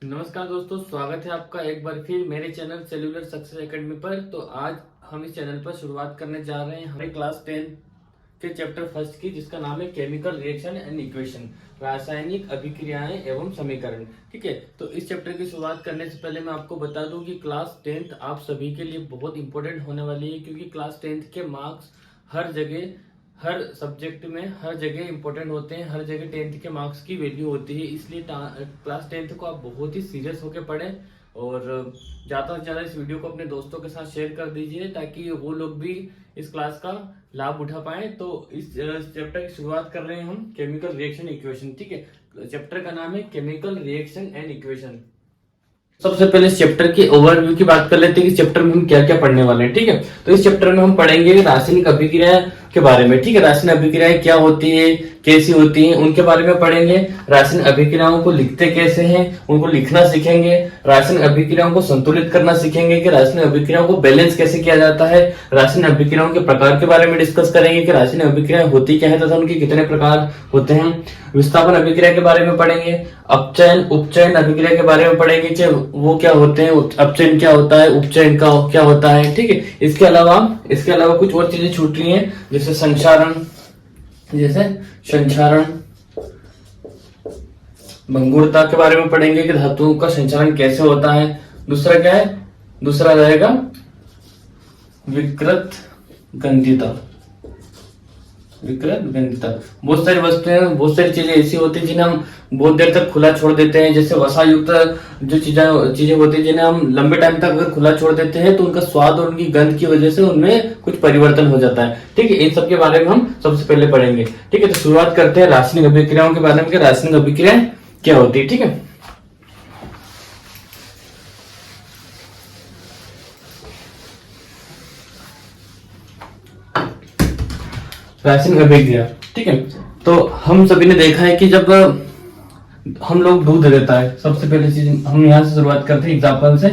नमस्कार दोस्तों, स्वागत है आपका एक बार फिर मेरे चैनल सेल्यूलर सक्सेस एकेडमी पर। तो आज हम इस चैनल पर शुरुआत करने जा रहे हैं हमारे क्लास 10 के चैप्टर फर्स्ट की, जिसका नाम है केमिकल रिएक्शन एंड इक्वेशन, रासायनिक अभिक्रियाएं एवं समीकरण। ठीक है, तो इस चैप्टर की शुरुआत करने से पहले मैं आपको बता दूं कि क्लास 10 आप सभी के लिए बहुत इंपॉर्टेंट होने वाली है, क्योंकि क्लास 10 के मार्क्स हर जगह, हर सब्जेक्ट में हर जगह इंपॉर्टेंट होते हैं। हर जगह 10th के मार्क्स की वैल्यू होती है, इसलिए क्लास 10th को आप बहुत ही सीरियस होकर पढ़ें और ज़्यादा से ज़्यादा इस वीडियो को अपने दोस्तों के साथ शेयर कर दीजिए, ताकि वो लोग भी इस क्लास का लाभ उठा पाए। तो इस चैप्टर की शुरुआत कर रहे हैं हम केमिकल रिएक्शन इक्वेशन। ठीक है, चैप्टर का नाम है केमिकल रिएक्शन एंड इक्वेशन। सबसे पहले इस चैप्टर की ओवरव्यू की बात कर लेते हैं कि इस चैप्टर में हम क्या क्या पढ़ने वाले हैं। ठीक है, तो इस चैप्टर में हम पढ़ेंगे रासायनिक अभिक्रिया के बारे में। ठीक है, रासायनिक अभिक्रियाएं क्या होती है, कैसी होती हैं, उनके बारे में पढ़ेंगे। रासायनिक अभिक्रियाओं को लिखते कैसे हैं, उनको लिखना सीखेंगे। रासायनिक अभिक्रियाओं को संतुलित करना सीखेंगे कि रासायनिक अभिक्रियाओं को बैलेंस कैसे किया जाता है। रासायनिक अभिक्रियाओं के प्रकार के बारे में डिस्कस करेंगे कि रासायनिक अभिक्रियाएं होती क्या है तथा उनके कितने प्रकार होते हैं। विस्थापन अभिक्रिया के बारे में पढ़ेंगे। अपचयन उपचयन अभिक्रिया के बारे में पढ़ेंगे कि वो क्या होते हैं, अपचयन क्या होता है, उपचयन का क्या होता है। ठीक है, इसके अलावा कुछ और चीजें छूट रही हैं, जैसे संक्षारण, भंगुरता के बारे में पढ़ेंगे कि धातुओं का संचारण कैसे होता है। दूसरा क्या है, दूसरा रहेगा विकृत गंधिता। बहुत सारी वस्तुएं, बहुत सारी चीजें ऐसी होती है जिन्हें हम बहुत देर तक खुला छोड़ देते हैं। जैसे वसा युक्त जो चीजें होती है जिन्हें हम लंबे टाइम तक अगर खुला छोड़ देते हैं तो उनका स्वाद और उनकी गंध की वजह से उनमें कुछ परिवर्तन हो जाता है। ठीक है, इन सब के बारे में हम सबसे पहले पढ़ेंगे। ठीक है, तो शुरुआत करते हैं रासायनिक अभिक्रियाओं के बारे में कि रासायनिक अभिक्रियाएं क्या होती है। ठीक है, रासायनिक अभिक्रिया। ठीक है, तो हम सभी ने देखा है कि जब हम लोग दूध देता है, सबसे पहले चीज हम यहां से शुरुआत करते हैं एग्जाम्पल से।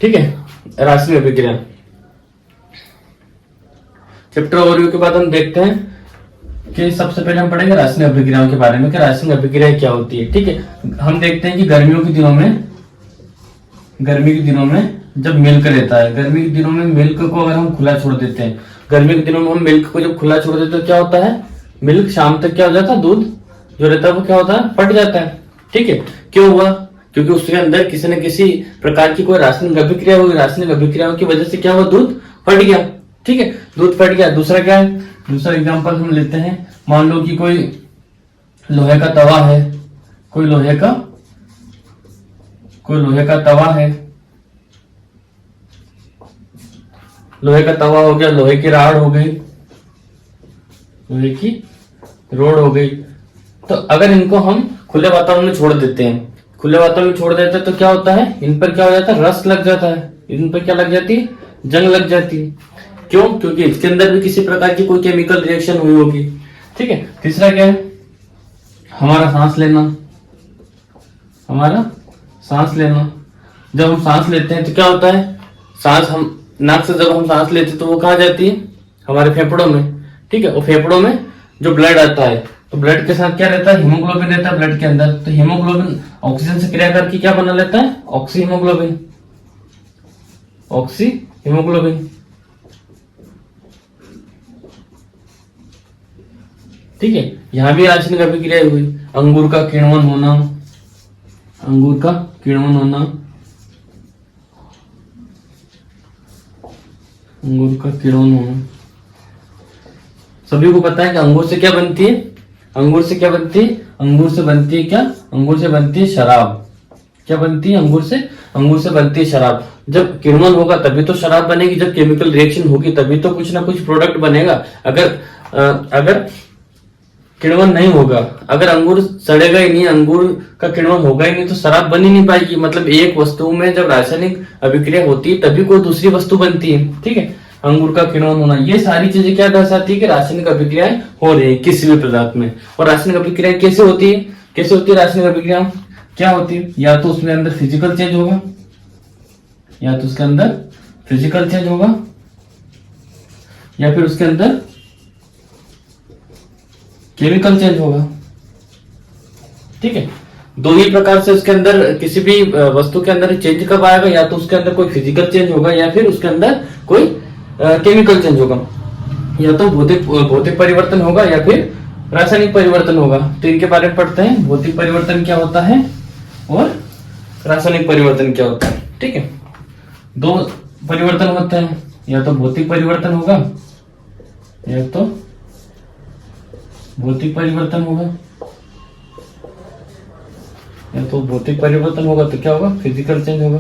ठीक है, रासायनिक अभिक्रिया चैप्टर ओवरव्यू के बाद हम देखते हैं कि सबसे पहले हम पढ़ेंगे रासायनिक अभिक्रियाओं के बारे में कि रासायनिक अभिक्रिया क्या होती है। ठीक है, हम देखते हैं कि गर्मी के दिनों में जब मिल्क रहता है, गर्मी के दिनों में मिल्क को अगर हम खुला छोड़ देते हैं, गर्मी के दिनों में हम मिल्क को जब खुला छोड़ देते हैं तो क्या होता है, मिल्क शाम तक क्या हो जाता है, दूध जो रहता है वो क्या होता है, फट जाता है। ठीक है, क्यों हुआ, क्योंकि उसके अंदर किसी न किसी प्रकार की कोई रासायनिक अभिक्रिया हुई। रासायनिक अभिक्रियाओं की वजह से क्या हुआ, दूध फट गया। ठीक है, दूध फट गया। दूसरा क्या है, दूसरा एग्जाम्पल हम लेते हैं। मान लो कि कोई लोहे का तवा है, कोई लोहे का तवा है, लोहे का तवा हो गया, लोहे की राड हो गई, लोहे की रोड हो गई। तो अगर इनको हम खुले वातावरण में छोड़ देते हैं, तो क्या होता है, इन पर क्या हो जाता है, रस लग जाता है। इन पर क्या लग जाती है, जंग लग जाती है। क्यों, क्योंकि इसके अंदर भी किसी प्रकार की कोई केमिकल रिएक्शन हुई होगी। ठीक है, तीसरा क्या है, हमारा सांस लेना। जब हम सांस लेते हैं तो क्या होता है, सांस हम नाक से जब हम सांस लेते हैं तो वो कहाँ जाती है, हमारे फेफड़ों में। ठीक है, और फेफड़ों में जो ब्लड आता है, तो ब्लड के साथ क्या रहता है, हीमोग्लोबिन रहता है ब्लड के अंदर। तो हीमोग्लोबिन ऑक्सीजन से क्रिया करके क्या बना लेता है, ऑक्सी हीमोग्लोबिन। ठीक है, यहां भी रासायनिक अभिक्रिया हुई। अंगूर का किण्वन होना। सभी को पता है कि अंगूर से क्या बनती है, अंगूर से बनती है शराब। क्या बनती है, अंगूर से बनती है शराब। जब किण्वन होगा तभी तो शराब बनेगी, जब केमिकल रिएक्शन होगी तभी तो कुछ ना कुछ प्रोडक्ट बनेगा। अगर किण्वन नहीं होगा, अगर अंगूर सड़ेगा ही नहीं, अंगूर का किण्वन होगा ही नहीं, तो शराब बन ही नहीं पाएगी। मतलब एक वस्तु में जब रासायनिक अभिक्रिया होती है तभी कोई दूसरी वस्तु बनती है। ठीक है, अंगूर का किण्वन होना, ये सारी चीजें क्या दर्शाती है कि रासायनिक अभिक्रियाएं हो रही है किसी भी पदार्थ में। और रासायनिक अभिक्रिया कैसे होती है, रासायनिक अभिक्रिया क्या होती है, या तो उसमें अंदर फिजिकल चेंज होगा, या फिर उसके अंदर केमिकल चेंज होगा। ठीक है, दो ही प्रकार से उसके अंदर किसी भी वस्तु के अंदर चेंज कब आएगा, या तो उसके अंदर कोई फिजिकल चेंज होगा या फिर उसके अंदर कोई केमिकल चेंज होगा, या तो भौतिक परिवर्तन होगा या फिर रासायनिक परिवर्तन होगा। तो इनके बारे में पढ़ते हैं, भौतिक परिवर्तन क्या होता है और रासायनिक परिवर्तन क्या होता है। ठीक है, दो परिवर्तन होते हैं, या तो भौतिक परिवर्तन होगा या तो भौतिक परिवर्तन होगा, या तो भौतिक परिवर्तन होगा तो क्या होगा, फिजिकल चेंज होगा,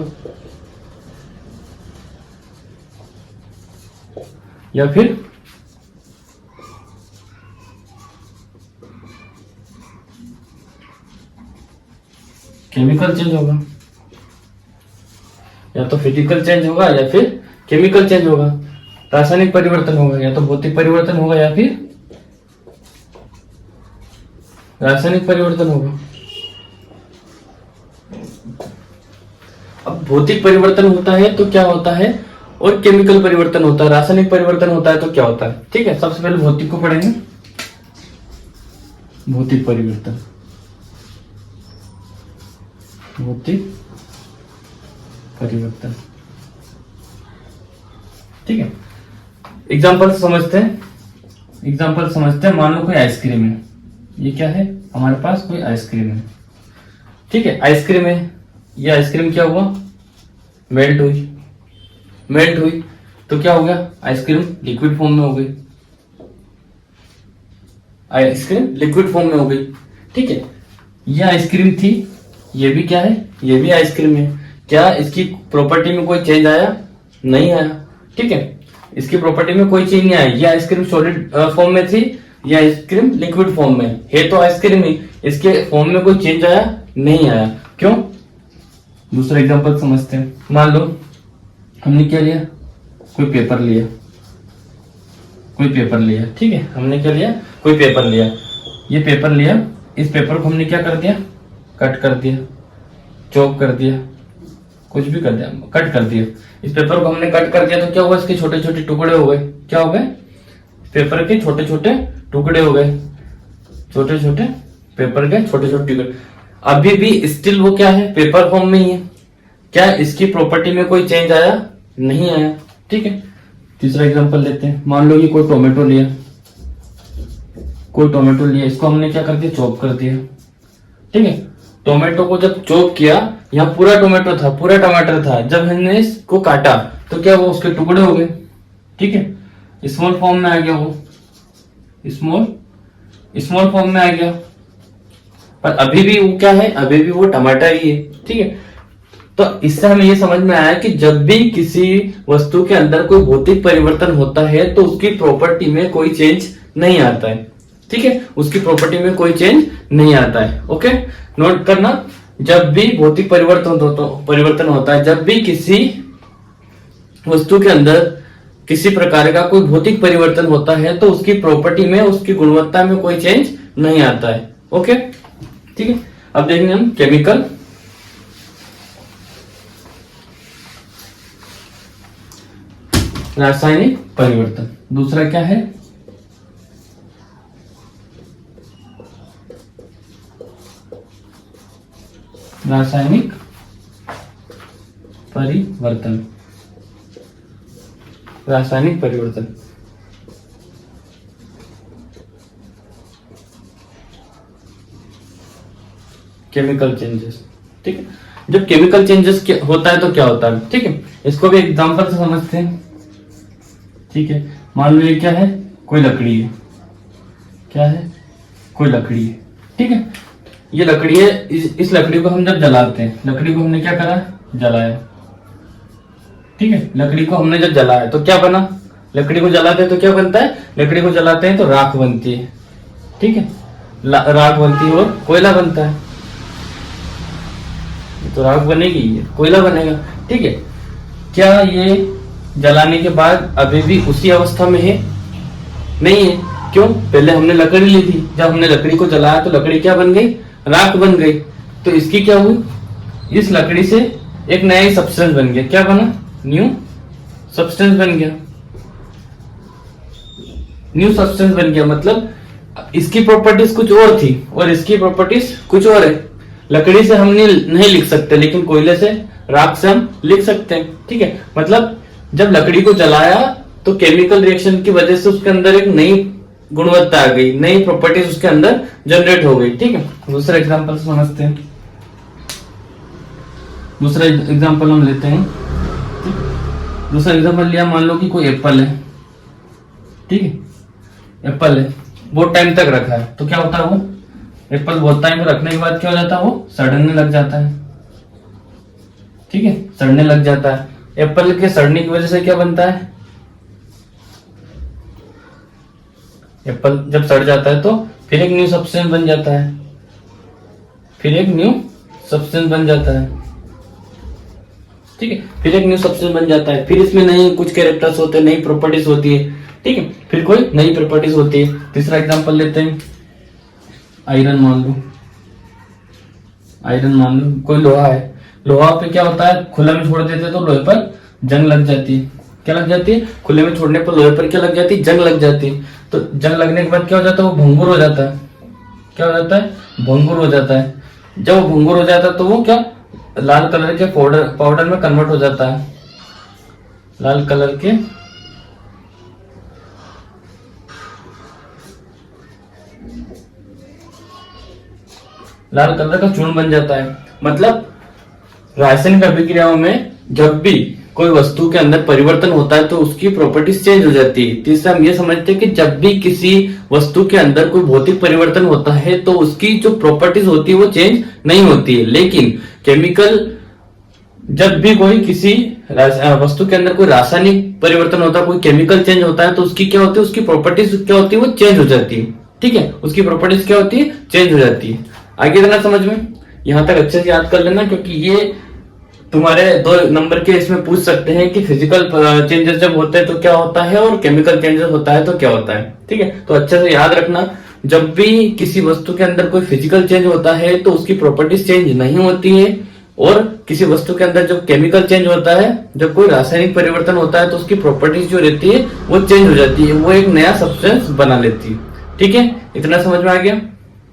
या फिर केमिकल चेंज होगा। या तो फिजिकल चेंज होगा या फिर केमिकल चेंज होगा। रासायनिक परिवर्तन होगा, या तो भौतिक परिवर्तन होगा या फिर रासायनिक परिवर्तन होगा। अब भौतिक परिवर्तन होता है तो क्या होता है, और केमिकल परिवर्तन होता है, रासायनिक परिवर्तन होता है तो क्या होता है। ठीक है, सबसे पहले भौतिक को पढ़ेंगे। भौतिक परिवर्तन, भौतिक परिवर्तन। ठीक है, एग्जाम्पल समझते हैं। मान लो कोई आइसक्रीम है, ये क्या है, हमारे पास कोई आइसक्रीम है। ठीक है, आइसक्रीम है, ये आइसक्रीम क्या हुआ, मेल्ट हुई तो क्या हो गया, आइसक्रीम लिक्विड फॉर्म में हो गई। आइसक्रीम लिक्विड फॉर्म में हो गई। ठीक है, ये आइसक्रीम थी, ये भी क्या है, ये भी आइसक्रीम है। क्या इसकी प्रॉपर्टी में कोई चेंज आया, नहीं आया। ठीक है, इसकी प्रॉपर्टी में कोई चेंज नहीं आया। ये आइसक्रीम सॉलिड फॉर्म में थी, ये आइसक्रीम लिक्विड फॉर्म में है, तो आइसक्रीम ही, इसके फॉर्म में कोई चेंज आया, नहीं आया। क्यों, दूसरा एग्जांपल समझते हैं। मान लो हमने क्या लिया, कोई पेपर लिया। ठीक है, हमने क्या लिया, कोई पेपर लिया। ये पेपर लिया, इस पेपर को हमने क्या कर दिया, कट कर दिया, चॉप कर दिया, कुछ भी कर दिया, कट कर दिया। इस पेपर को हमने कट कर दिया तो क्या हुआ, इसके छोटे छोटे टुकड़े हो गए। क्या हो गए, पेपर के छोटे छोटे टुकड़े हो गए। छोटे छोटे पेपर के छोटे छोटे टुकड़े, अभी भी स्टिल वो क्या है, पेपर फॉर्म में ही है। क्या इसकी प्रॉपर्टी में कोई चेंज आया, नहीं आया। ठीक है, तीसरा एग्जांपल लेते हैं। मान लो ये कोई टोमेटो लिया, इसको हमने क्या कर दिया, चॉप कर दिया। ठीक है, टोमेटो को जब चॉप किया, यहाँ पूरा टमाटर था, जब हमने इसको काटा तो क्या वो उसके टुकड़े हो गए। ठीक है, स्मॉल फॉर्म में आ गया, वो स्मॉल फॉर्म में आ गया, पर अभी भी वो क्या है, अभी भी वो टमाटर ही है। ठीक है, तो इससे हमें ये समझ में आया कि जब भी किसी वस्तु के अंदर कोई भौतिक परिवर्तन होता है तो उसकी प्रॉपर्टी में कोई चेंज नहीं आता है। ठीक है, उसकी प्रॉपर्टी में कोई चेंज नहीं आता है। ओके, नोट करना, जब भी भौतिक परिवर्तन होता है, जब भी किसी वस्तु के अंदर किसी प्रकार का कोई भौतिक परिवर्तन होता है तो उसकी प्रॉपर्टी में, उसकी गुणवत्ता में कोई चेंज नहीं आता है। ओके, ठीक है, अब देखेंगे हम केमिकल। रासायनिक परिवर्तन, दूसरा क्या है, रासायनिक परिवर्तन। Chemical changes. ठीक है, जब केमिकल चेंजेस होता है तो क्या होता है। ठीक है, इसको भी एग्जांपल से समझते हैं। ठीक है, मान लो ये क्या है, कोई लकड़ी है। क्या है, कोई लकड़ी है। ठीक है, ये लकड़ी है, इस लकड़ी को हम जब जलाते हैं, लकड़ी को हमने क्या करा, जलाया। ठीक है, लकड़ी को हमने जब जलाया तो क्या बना, लकड़ी को जलाते हैं तो क्या बनता है, लकड़ी को जलाते हैं तो राख बनती है। ठीक है, राख बनती है और कोयला बनता है, तो राख बनेगी, कोयला बनेगा। ठीक है, क्या ये जलाने के बाद अभी भी उसी अवस्था में है, नहीं है। क्यों, पहले हमने लकड़ी ली थी, जब हमने लकड़ी को जलाया तो लकड़ी क्या बन गई, राख बन गई। तो इसकी क्या हुई, इस लकड़ी से एक नया ही सब्सटेंस बन गया। क्या बना, न्यू सब्सटेंस बन गया। न्यू सब्सटेंस बन गया मतलब इसकी प्रॉपर्टीज कुछ और थी और इसकी प्रॉपर्टीज कुछ और है। लकड़ी से हम नहीं लिख सकते, लेकिन कोयले से, राख से हम लिख सकते हैं। ठीक है, मतलब जब लकड़ी को जलाया तो केमिकल रिएक्शन की वजह से उसके अंदर एक नई गुणवत्ता आ गई, नई प्रॉपर्टीज उसके अंदर जनरेट हो गई। ठीक है, दूसरा एग्जांपल समझते हैं। दूसरा एग्जांपल हम लेते हैं। दूसरा एग्जांपल लिया, मान लो कि कोई एप्पल है। ठीक है, एप्पल है, बहुत टाइम तक रखा है, तो क्या होता है, वो एप्पल बहुत टाइम रखने के बाद क्या हो जाता है, वो सड़ने लग जाता है। ठीक है, सड़ने लग जाता है। एप्पल के सड़ने की वजह से क्या बनता है, एप्पल जब सड़ जाता है तो फिर एक न्यू सब्सटेंस बन जाता है, फिर एक न्यू सब्सटेंस बन जाता है। ठीक है, फिर एक न्यू सब्सटेंस बन जाता है, फिर इसमें नए कुछ कैरेक्टर्स होते हैं, नई प्रॉपर्टीज होती है। ठीक है, फिर कोई नई प्रॉपर्टीज होती है। तीसरा एग्जांपल लेते हैं, आयरन मान लो। आयरन मान लो कोई लोहा है, लोहा पे क्या होता है, खुला में छोड़ देते तो लोहे पर जंग लग जाती है। क्या लग जाती है, खुले में छोड़ने पर लोहे पर क्या लग जाती है, जंग लग जाती है। तो जंग लगने के बाद क्या हो जाता है, वो भंगुर हो जाता है। क्या हो जाता है, भंगुर हो जाता है। जब वो भंगुर हो जाता है तो वो क्या, लाल कलर के पाउडर में कन्वर्ट हो जाता है। लाल कलर के का चूर्ण बन जाता है। मतलब रासायनिक अभिक्रियाओं में जब भी कोई वस्तु के अंदर परिवर्तन होता है तो उसकी प्रॉपर्टीज चेंज हो जाती है। तीसरा हम ये समझते हैं कि जब भी किसी वस्तु के अंदर कोई भौतिक परिवर्तन होता है तो उसकी जो प्रॉपर्टीज होती है वो चेंज नहीं होती है। लेकिन केमिकल, जब भी कोई किसी वस्तु के अंदर कोई रासायनिक परिवर्तन होता है, कोई केमिकल चेंज होता है, तो उसकी क्या होती है, उसकी प्रॉपर्टीज क्या होती है, वो चेंज हो जाती है। ठीक है, उसकी प्रॉपर्टीज क्या होती है, चेंज हो जाती है। आगे देना समझ में, यहां तक अच्छे से याद कर लेना, क्योंकि ये तुम्हारे 2 नंबर के इसमें पूछ सकते हैं कि फिजिकल चेंजेस जब होते हैं तो क्या होता है और केमिकल चेंजेस होता है तो क्या होता है। ठीक है, तो अच्छे से याद रखना, जब भी किसी वस्तु के अंदर कोई फिजिकल चेंज होता है तो उसकी प्रॉपर्टीज चेंज नहीं होती है, और किसी वस्तु के अंदर जब केमिकल चेंज होता है, जब कोई रासायनिक परिवर्तन होता है तो उसकी प्रॉपर्टीज जो रहती है वो चेंज हो जाती है, वो एक नया सब्सटेंस बना लेती है। ठीक है, इतना समझ में आ गया।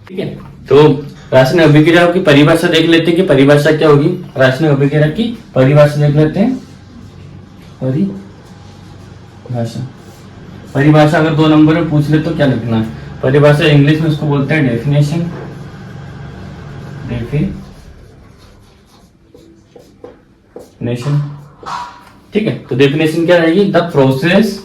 ठीक है, तो रासायनिक अभिक्रियाओं की परिभाषा देख लेते हैं कि परिभाषा क्या होगी। रासायनिक अभिक्रिया की परिभाषा देख लेते हैं। परिभाषा अगर 2 नंबर में पूछ ले तो क्या लिखना है, परिभाषा इंग्लिश में उसको बोलते हैं डेफिनेशन। ठीक है, तो डेफिनेशन क्या रहेगी, the process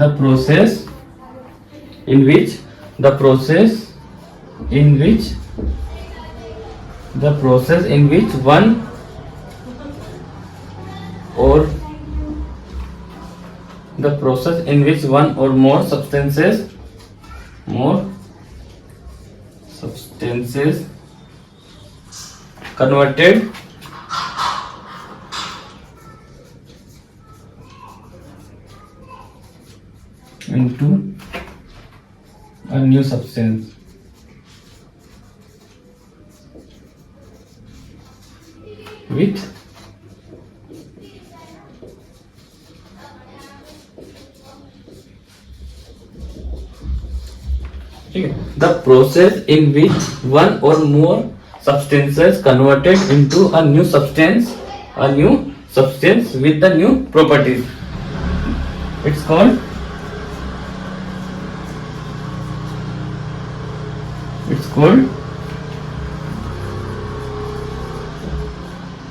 in which one or more substances converted into a new substance with the process in which one or more substances converted into a new substance with the new properties. It's called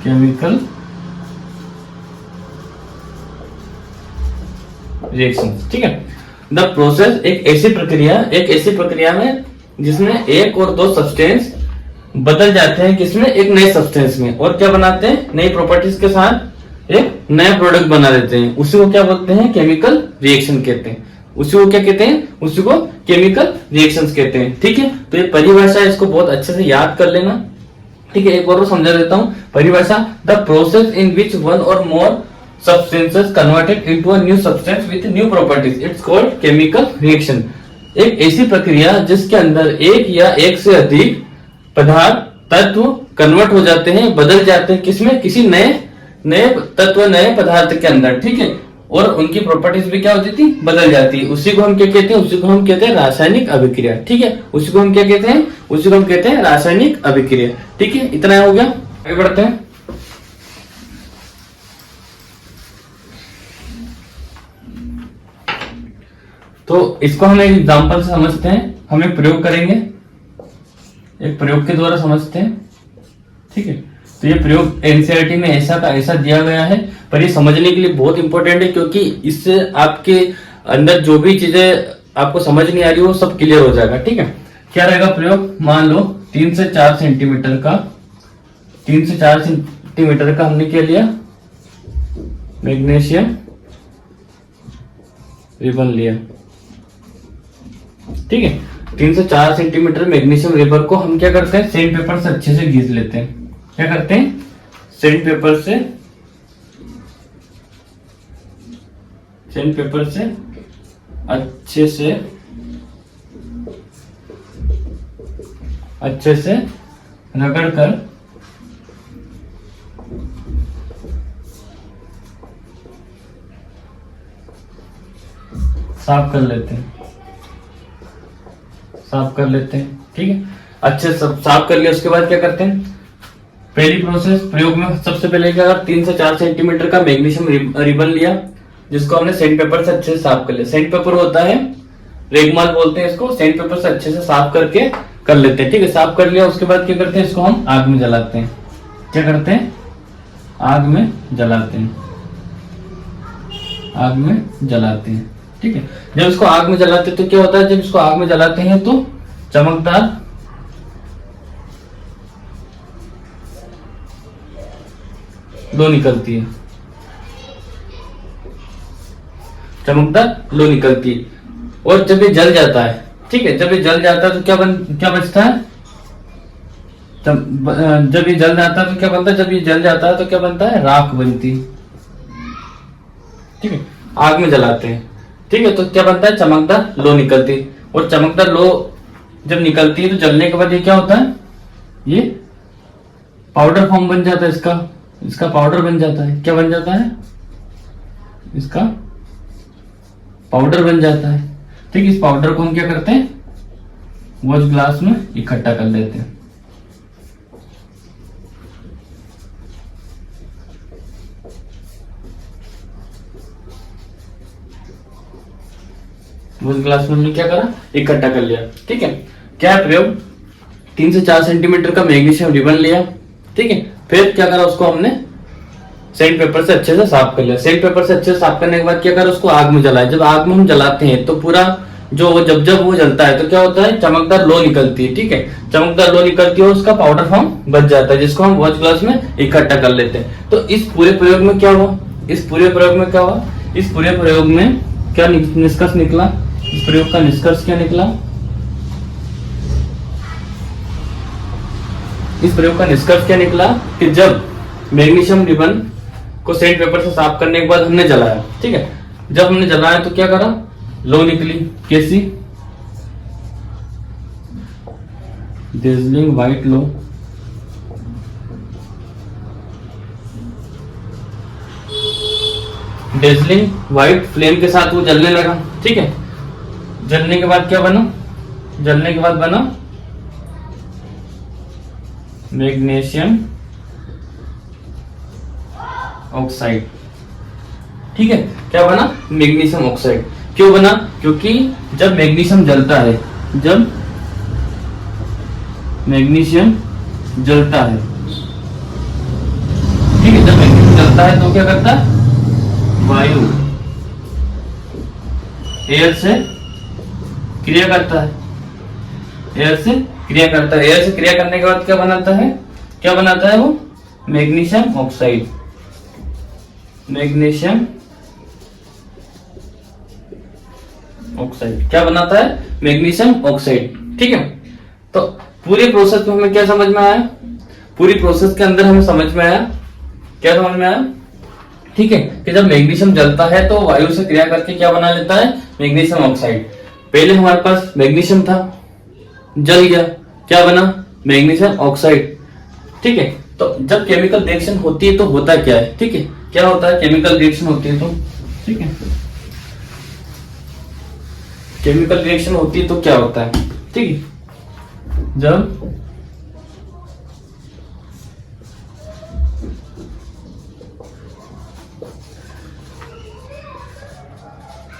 chemical reaction। ठीक है, the process एक ऐसी प्रक्रिया में जिसमें एक और 2 substance बदल जाते हैं, किसमें, एक नए सब्सटेंस में, और क्या बनाते हैं, नई प्रॉपर्टीज के साथ एक नया प्रोडक्ट बना देते हैं। उसी को क्या बोलते हैं, केमिकल रिएक्शन कहते हैं। उसी को क्या कहते हैं, उसी को केमिकल रिएक्शंस कहते हैं। ठीक है, तो ये परिभाषा है, इसको बहुत अच्छे से याद कर लेना। ठीक है, एक बार समझा देता हूँ परिभाषा, the process in which one और मोर substances converted into a new substance with new properties, it's called chemical reaction। एक ऐसी प्रक्रिया जिसके अंदर एक या एक से अधिक पदार्थ तत्व कन्वर्ट हो जाते हैं, बदल जाते हैं, किसमें, किसी नए नए तत्व नए पदार्थ के अंदर, ठीक है, और उनकी प्रॉपर्टीज भी क्या होती थी, बदल जाती है। उसी को हम क्या कहते हैं, उसी को हम कहते हैं रासायनिक अभिक्रिया, ठीक है, उसी को हम क्या कहते हैं, उसी को हम कहते हैं रासायनिक अभिक्रिया, ठीक है। इतना हो गया, आगे बढ़ते हैं। तो इसको हम एक एग्जांपल से समझते हैं, हम एक प्रयोग करेंगे, एक प्रयोग के द्वारा समझते हैं, ठीक है। तो ये प्रयोग एनसीईआरटी में ऐसा का ऐसा दिया गया है, पर ये समझने के लिए बहुत इंपॉर्टेंट है, क्योंकि इससे आपके अंदर जो भी चीजें आपको समझ नहीं आ रही वो सब क्लियर हो जाएगा, ठीक है। क्या रहेगा प्रयोग, मान लो 3 से 4 सेंटीमीटर का, 3 से 4 सेंटीमीटर का हमने क्या लिया, मैग्नीशियम रिबन लिया, ठीक है। 3 से 4 सेंटीमीटर मैग्नीशियम रिबन को हम क्या करते हैं, सैंड पेपर से अच्छे से घिस लेते हैं। क्या करते हैं, सैंड पेपर से अच्छे से रगड़ कर साफ कर लेते हैं, ठीक है। अच्छे सब साफ कर लिया, उसके बाद क्या करते हैं, पहली प्रोसेस प्रयोग में सबसे पहले क्या, 3 से 4 सेंटीमीटर का मैग्नीशियम रिबन लिया, जिसको हमने सैंड पेपर से अच्छे से साफ कर लिया। सैंड पेपर होता है, रेगमाल बोलते हैं इसको, सैंड पेपर से अच्छे से साफ करके कर लेते हैं, ठीक है। साफ कर लिया, उसके बाद क्या करते हैं, इसको हम आग में जलाते हैं। क्या करते हैं, आग में जलाते हैं, ठीक है। जब इसको आग में जलाते हैं तो क्या होता है, जब इसको आग में जलाते हैं तो चमकदार लो निकलती है, और जब ये जल जाता है, ठीक है, जब ये जल जाता है तो क्या बचता है, जब ये जल जाता है तो क्या बनता है, जब ये जल जाता है तो क्या बनता है, राख बनती है, ठीक है। आग में जलाते हैं, ठीक है, तो क्या बनता है, चमकदार लो निकलती है, और चमकदार लो जब निकलती है तो जलने के बाद ये क्या होता है, ये पाउडर फॉर्म बन जाता है, इसका पाउडर बन जाता है। क्या बन जाता है, इसका पाउडर बन जाता है, ठीक। इस पाउडर को हम क्या करते हैं, वॉश ग्लास में इकट्ठा कर लेते हैं। वॉश ग्लास में हमने क्या करा, इकट्ठा कर लिया, ठीक है। क्या प्रयोग, 3 से 4 सेंटीमीटर का मैग्नीशियम रिबन लिया, ठीक है। फिर क्या करा, उसको हमने सैंड पेपर से अच्छे से साफ कर लिया। सैंड पेपर से अच्छे से साफ करने के बाद क्या करा, उसको आग में जलाया। जब आग में हम जलाते हैं तो पूरा जब वो जलता है तो क्या होता है, चमकदार लो निकलती है, ठीक है। चमकदार लो निकलती है और उसका पाउडर फॉर्म बच जाता है, जिसको हम वॉश ग्लास में इकट्ठा कर लेते हैं। तो इस पूरे प्रयोग में क्या हुआ, इस पूरे प्रयोग में क्या निष्कर्ष निकला, इस प्रयोग का निष्कर्ष क्या निकला, इस प्रयोग का निष्कर्ष क्या निकला कि जब मैग्नीशियम रिबन को सैंड पेपर से साफ करने के बाद हमने जलाया, ठीक है। जब हमने जलाया तो क्या करा, लो निकली, कैसी, डेज़लिंग व्हाइट लो, डेज़लिंग व्हाइट फ्लेम के साथ वो जलने लगा, ठीक है। जलने के बाद क्या बना, बना मैग्नीशियम ऑक्साइड, ठीक है। क्या बना, मैग्नीशियम ऑक्साइड। क्यों बना, क्योंकि जब मैग्नीशियम जलता है, जब मैग्नीशियम जलता है, ठीक है, जब मैग्नीशियम जलता है तो क्या करता है, वायु एयर से क्रिया करता है, एयर से क्रिया करने के बाद क्या बनाता है वो, मैग्नीशियम ऑक्साइड, क्या बनाता है, मैग्नीशियम ऑक्साइड, ठीक है। तो पूरी प्रोसेस में हमें क्या समझ में आया, पूरी प्रोसेस के अंदर हमें समझ में आया, क्या समझ में आया, ठीक है, कि जब मैग्नीशियम जलता है तो वायु से क्रिया करके क्या बना लेता है, मैग्नीशियम ऑक्साइड। पहले हमारे पास मैग्नीशियम था, जल गया, क्या बना, मैग्नीशियम ऑक्साइड, ठीक है। तो जब केमिकल रिएक्शन होती है तो होता क्या है, ठीक है, क्या होता है केमिकल रिएक्शन होती है तो, ठीक है, केमिकल रिएक्शन होती है तो क्या होता है, ठीक है,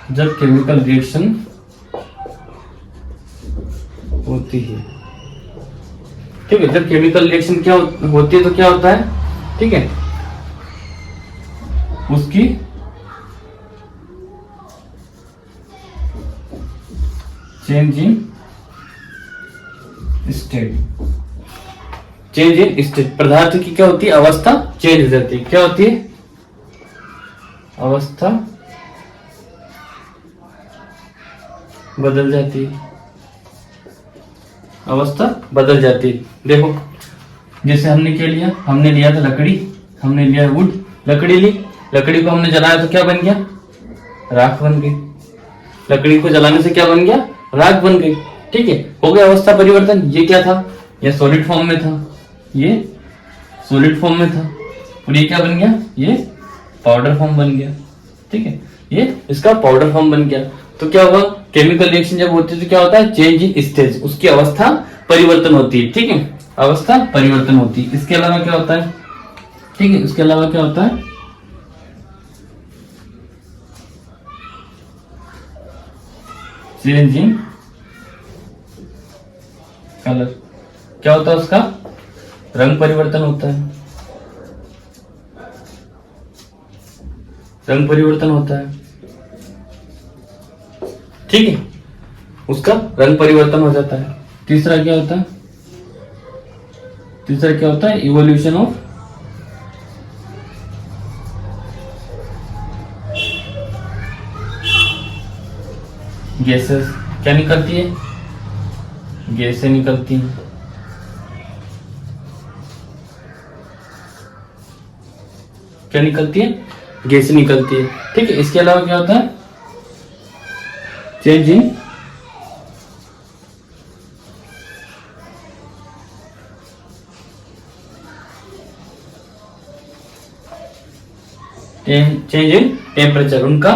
जब केमिकल रिएक्शन होती है, ठीक है, जब केमिकल रिएक्शन क्या होती है तो क्या होता है, ठीक है, उसकी change in state, change in state, पदार्थ की क्या होती है अवस्था चेंज हो जाती है, क्या होती है अवस्था बदल जाती है, अवस्था बदल जाती है। देखो जैसे हमने क्या लिया, हमने लिया था लकड़ी, हमने लिया वुड, लकड़ी ली, लकड़ी को हमने जलाया तो क्या बन गया, राख बन गई, लकड़ी को जलाने से क्या बन गया, राख बन गई, ठीक है, हो गया अवस्था परिवर्तन। ये क्या था, ये सॉलिड फॉर्म में था, ये सॉलिड फॉर्म में था, और ये क्या बन गया, ये पाउडर फॉर्म बन गया, ठीक है, ये इसका पाउडर फॉर्म बन गया। तो क्या हुआ, केमिकल रिएक्शन जब होती है तो क्या होता है, चेंज इन स्टेज, उसकी अवस्था परिवर्तन होती है, ठीक है, अवस्था परिवर्तन होती है। इसके अलावा क्या होता है, ठीक है, इसके अलावा क्या होता है, चेंज इन कलर, क्या होता है उसका रंग परिवर्तन होता है, रंग परिवर्तन होता है, ठीक है, उसका रंग परिवर्तन हो जाता है। तीसरा क्या होता है, तीसरा क्या होता है, इवोल्यूशन ऑफ गैसेस, क्या निकलती है, गैसें निकलती हैं, क्या निकलती है, गैसें निकलती है, ठीक है। इसके अलावा क्या होता है, change in change in temperature, उनका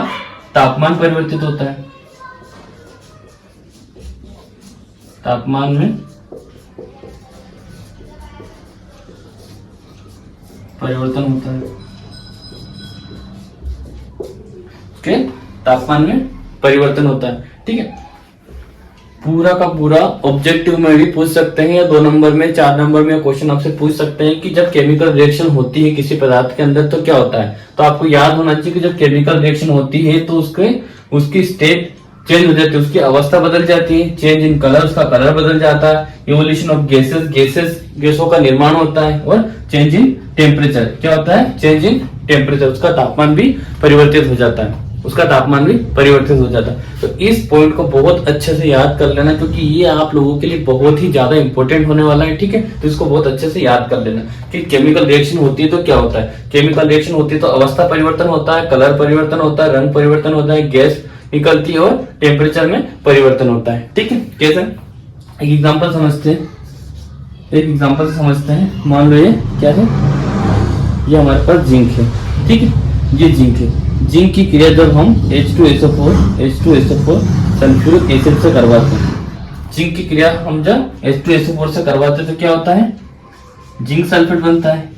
तापमान परिवर्तित होता है, तापमान में परिवर्तन होता है, ओके, तापमान में परिवर्तन होता है, ठीक है। पूरा का पूरा ऑब्जेक्टिव में भी पूछ सकते हैं, या 2 नंबर में 4 नंबर में क्वेश्चन आपसे पूछ सकते हैं कि जब केमिकल रिएक्शन होती है किसी पदार्थ के अंदर तो क्या होता है। तो आपको याद होना चाहिए कि जब केमिकल रिएक्शन होती है तो उसकी स्टेट चेंज हो जाती है, उसकी अवस्था बदल जाती है, चेंज इन कलर, उसका कलर बदल जाता है, इवोल्यूशन ऑफ गैसेस, गैसों का निर्माण होता है, और चेंज इन टेम्परेचर, क्या होता है, चेंज इन टेम्परेचर, उसका तापमान भी परिवर्तित हो जाता है, उसका तापमान भी परिवर्तित हो जाता है। तो इस पॉइंट को बहुत अच्छे से याद कर लेना, क्योंकि ये आप लोगों के लिए बहुत ही ज्यादा इंपॉर्टेंट होने वाला है, ठीक है। तो इसको बहुत अच्छे से याद कर लेना कि केमिकल रिएक्शन होती है तो क्या होता है, केमिकल रिएक्शन होती है तो अवस्था परिवर्तन होता है, कलर परिवर्तन होता है, रंग परिवर्तन होता है, गैस निकलती है, और टेम्परेचर में परिवर्तन होता है, ठीक है। कैसे, एक एग्जाम्पल समझते हैं, एक एग्जाम्पल से समझते हैं। मान लो ये क्या है, ये हमारे पास जिंक है, ठीक है, ये जिंक है। जिंक की क्रिया जब हम H2SO4 सल्फ्यूरिक एसिड से करवाते हैं, जिंक की क्रिया हम जब H2SO4 से करवाते हैं तो क्या होता है, जिंक सल्फेट बनता है,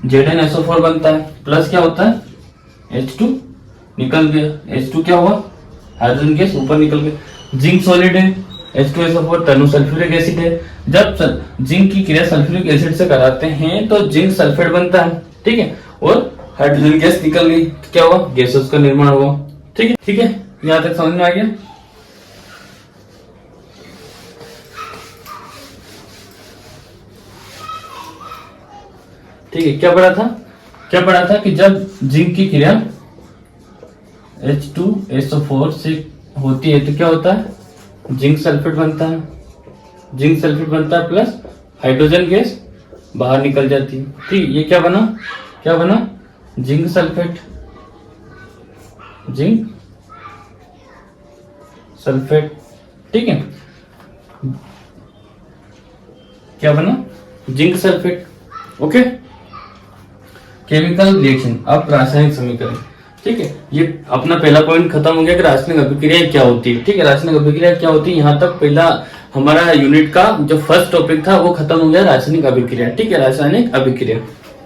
ZnSO4 बनता है, प्लस क्या होता है H2 निकल गया, H2 क्या हुआ, हाइड्रोजन गैस ऊपर निकल गया। जिंक सॉलिड है, H2SO4 टर्नो सल्फ्यूरिक एसिड है। जब जिंक की क्रिया सल्फ्यूरिक एसिड से कराते हैं तो जिंक सल्फेट बनता है, ठीक है, और हाइड्रोजन गैस निकल गई, क्या हुआ, गैसेस का निर्माण हुआ, ठीक है, ठीक है, यहां तक समझ में आ गया। ठीक है, क्या पढ़ा था कि जब जिंक की क्रिया H2SO4 से होती है तो क्या होता है, जिंक सल्फेट बनता है, जिंक सल्फेट बनता है प्लस हाइड्रोजन गैस बाहर निकल जाती है, ठीक। ये क्या बना जिंक सल्फेट, ठीक है, क्या बना zinc sulphate. Okay, chemical reaction, अब रासायनिक समीकरण। ठीक है, ये अपना पहला पॉइंट खत्म हो गया कि रासायनिक अभिक्रिया क्या होती है। ठीक है, रासायनिक अभिक्रिया क्या होती है, यहाँ तक पहला हमारा यूनिट का जो फर्स्ट टॉपिक था वो खत्म हो गया, रासायनिक अभिक्रिया। ठीक है, रासायनिक अभिक्रिया।